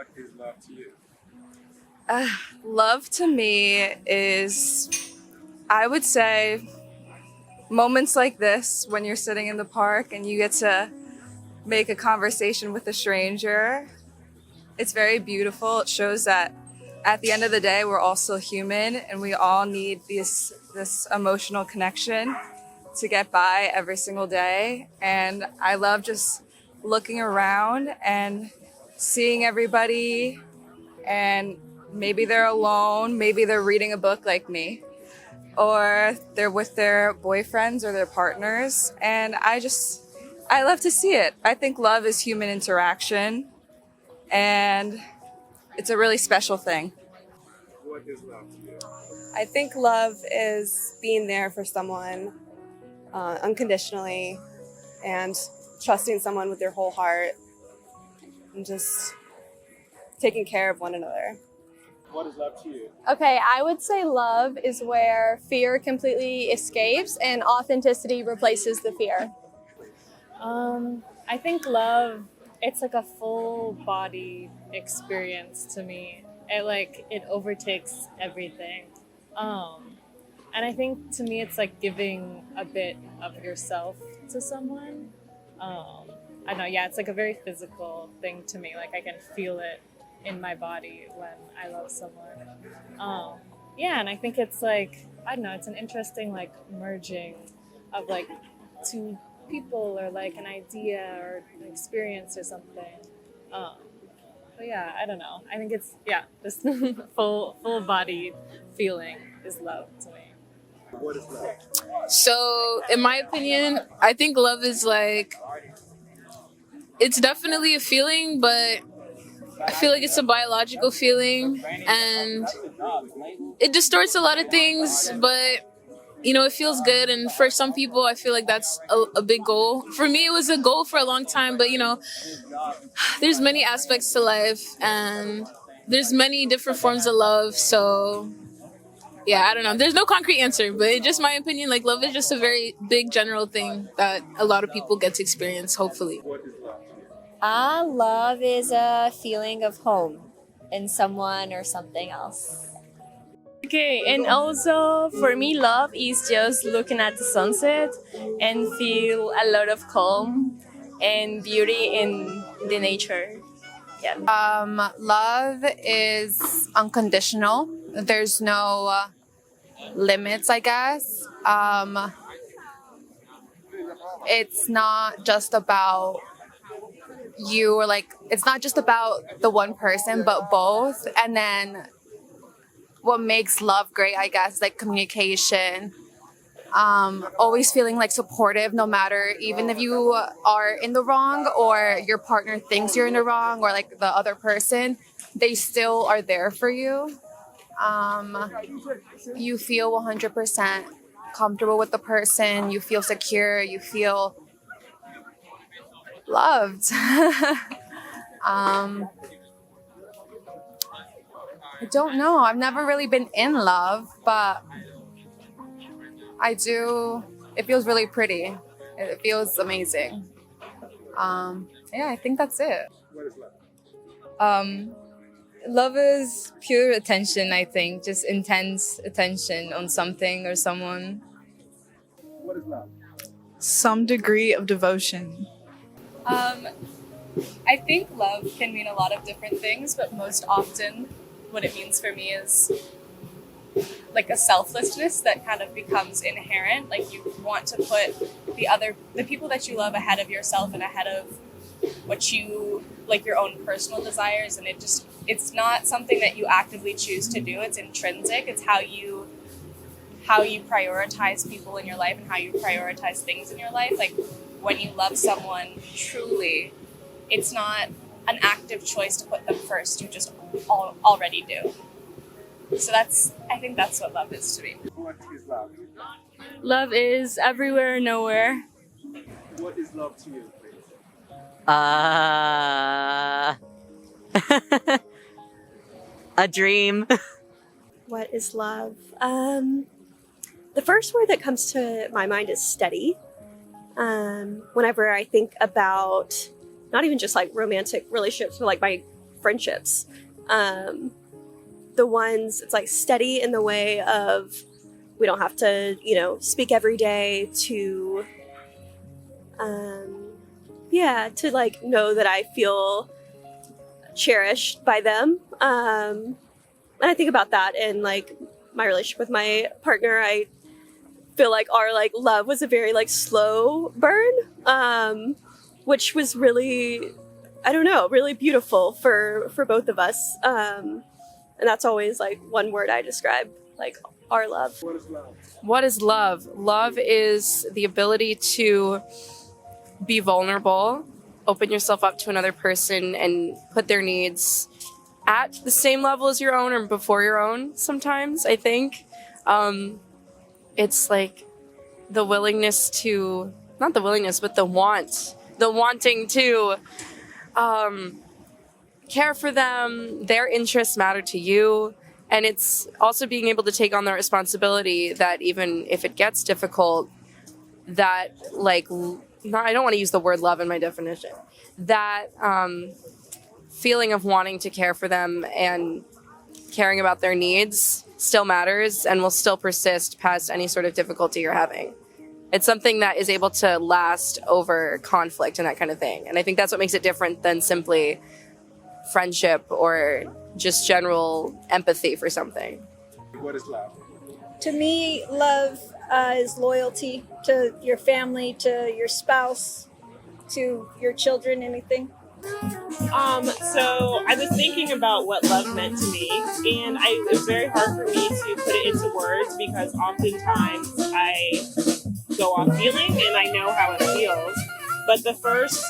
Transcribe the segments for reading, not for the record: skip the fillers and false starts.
What is love to you? Love to me is, I would say, moments like this when you're sitting in the park and you get to make a conversation with a stranger. It's very beautiful. It shows that at the end of the day, we're all still human and we all need this emotional connection to get by every single day. And I love just looking around and seeing everybody, and maybe they're alone, maybe they're reading a book like me, or they're with their boyfriends or their partners. And I love to see it. I think love is human interaction, and it's a really special thing. What is love to you? I think love is being there for someone unconditionally and trusting someone with your whole heart and just taking care of one another. What is love to you? Okay, I would say love is where fear completely escapes and authenticity replaces the fear. I think love, it's like a full body experience to me. It overtakes everything. And I think to me it's like giving a bit of yourself to someone. I don't know, yeah, it's like a very physical thing to me. Like I can feel it in my body when I love someone. Yeah, and I think it's like, I don't know, it's an interesting like merging of like two people or like an idea or an experience or something. But yeah, I don't know. I think it's, yeah, this full body feeling is love to me. What is love? So, in my opinion, I think love is like, it's definitely a feeling, but I feel like it's a biological feeling and it distorts a lot of things, but you know, it feels good. And for some people, I feel like that's a big goal. For me, it was a goal for a long time, but you know, there's many aspects to life and there's many different forms of love. So yeah, I don't know. There's no concrete answer, but it's just my opinion. Like love is just a very big general thing that a lot of people get to experience, hopefully. What is love to you? Love is a feeling of home in someone or something else. Okay, and also for me, love is just looking at the sunset and feel a lot of calm and beauty in the nature. Yeah. Love is unconditional. There's no limits, I guess. It's not just about you, or like, it's not just about the one person, but both. And then what makes love great, I guess, like communication. Always feeling like supportive, no matter, even if you are in the wrong or your partner thinks you're in the wrong, or like the other person, they still are there for you. You feel 100% comfortable with the person, you feel secure, you feel loved. I don't know. I've never really been in love, but I do. It feels really pretty. It feels amazing. Yeah, I think that's it. What is love? Love is pure attention, I think, just intense attention on something or someone. What is love? Some degree of devotion. I think love can mean a lot of different things, but most often what it means for me is like a selflessness that kind of becomes inherent. Like you want to put the people that you love ahead of yourself and ahead of what you, like your own personal desires. And it's not something that you actively choose to do. It's intrinsic. It's how you prioritize people in your life and how you prioritize things in your life. Like when you love someone truly, it's not an active choice to put them first. You just already do. So I think that's what love is to me. What is love? Love is everywhere, nowhere. What is love to you, please? A dream. What is love? The first word that comes to my mind is steady. Whenever I think about not even just like romantic relationships, but like my friendships. The ones, it's like steady in the way of we don't have to, speak every day to, to like know that I feel cherished by them. And I think about that in like my relationship with my partner. I feel like our like love was a very like slow burn, which was really, I don't know, really beautiful for both of us. And that's always like one word I describe like our love. What is love? What is love? Love is the ability to be vulnerable, open yourself up to another person, and put their needs at the same level as your own or before your own sometimes, I think. It's like the willingness to, not the willingness, but the wanting to care for them, their interests matter to you. And it's also being able to take on the responsibility that even if it gets difficult, that like, I don't want to use the word love in my definition, that feeling of wanting to care for them and caring about their needs still matters and will still persist past any sort of difficulty you're having. It's something that is able to last over conflict and that kind of thing. And I think that's what makes it different than simply friendship or just general empathy for something. What is love? To me, love is loyalty to your family, to your spouse, to your children, anything. So I was thinking about what love meant to me, and it was very hard for me to put it into words because oftentimes I go off feeling and I know how it feels. But the first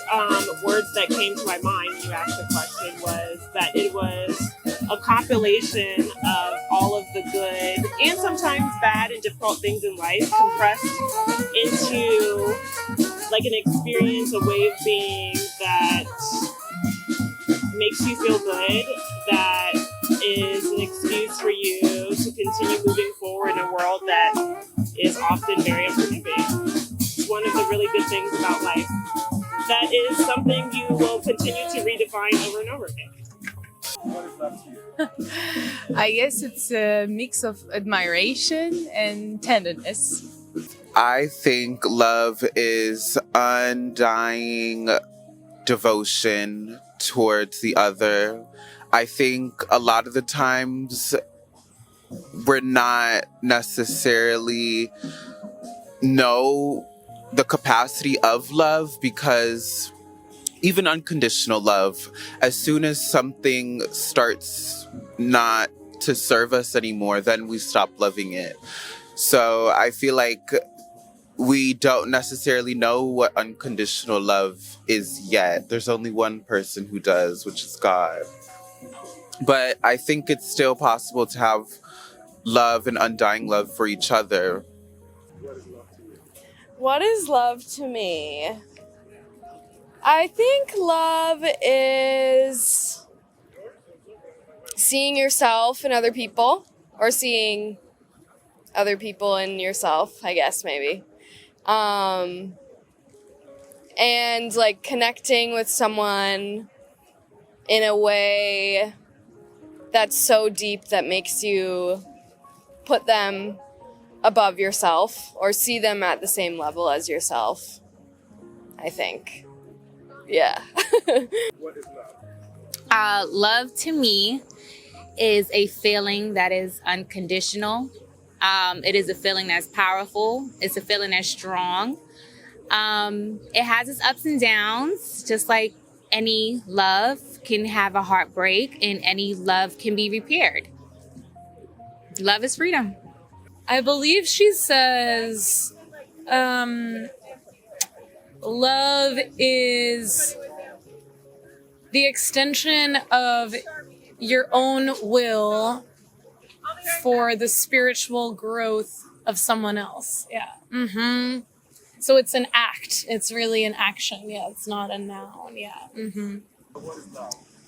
words that came to my mind when you asked the question was that it was a compilation of all of the good and sometimes bad and difficult things in life compressed into like an experience, a way of being that makes you feel good, that is an excuse for you to continue moving forward in a world that is often very unforgiving. It's one of the really good things about life. That is something you will continue to redefine over and over again. What is love to you? I guess it's a mix of admiration and tenderness. I think love is undying devotion towards the other. I think a lot of the times we're not necessarily know the capacity of love because even unconditional love, as soon as something starts not to serve us anymore, then we stop loving it. So I feel like we don't necessarily know what unconditional love is yet. There's only one person who does, which is God. But I think it's still possible to have love and undying love for each other. What is love to me? I think love is seeing yourself in other people, or seeing other people in yourself, I guess, maybe. And like connecting with someone in a way that's so deep that makes you put them above yourself or see them at the same level as yourself, I think. Yeah. What is love? Love to me is a feeling that is unconditional. It is a feeling that's powerful. It's a feeling that's strong. It has its ups and downs, just like any love can have a heartbreak and any love can be repaired. Love is freedom. I believe she says, love is the extension of your own will for the spiritual growth of someone else. Yeah. Mm-hmm. So it's an act. It's really an action. Yeah, it's not a noun. Yeah. Mm-hmm.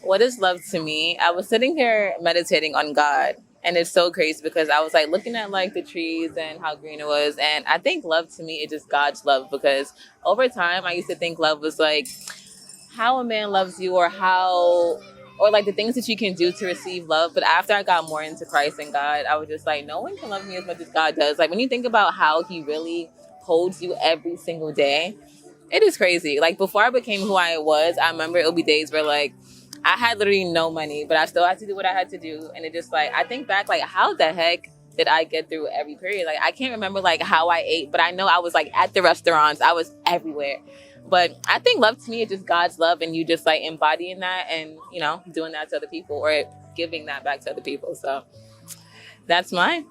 What is love to me? I was sitting here meditating on God, and it's so crazy because I was like looking at like the trees and how green it was, and I think love to me is just God's love, because over time I used to think love was like how a man loves you or or like the things that you can do to receive love. But after I got more into Christ and God, I was just like, no one can love me as much as God does. Like when you think about how he really holds you every single day, it is crazy. Like before I became who I was, I remember it would be days where like I had literally no money, but I still had to do what I had to do. And it just like, I think back, like how the heck did I get through every period? Like I can't remember like how I ate, but I know I was like at the restaurants, I was everywhere. But I think love to me is just God's love, and you just like embodying that and, you know, doing that to other people or giving that back to other people. So that's mine.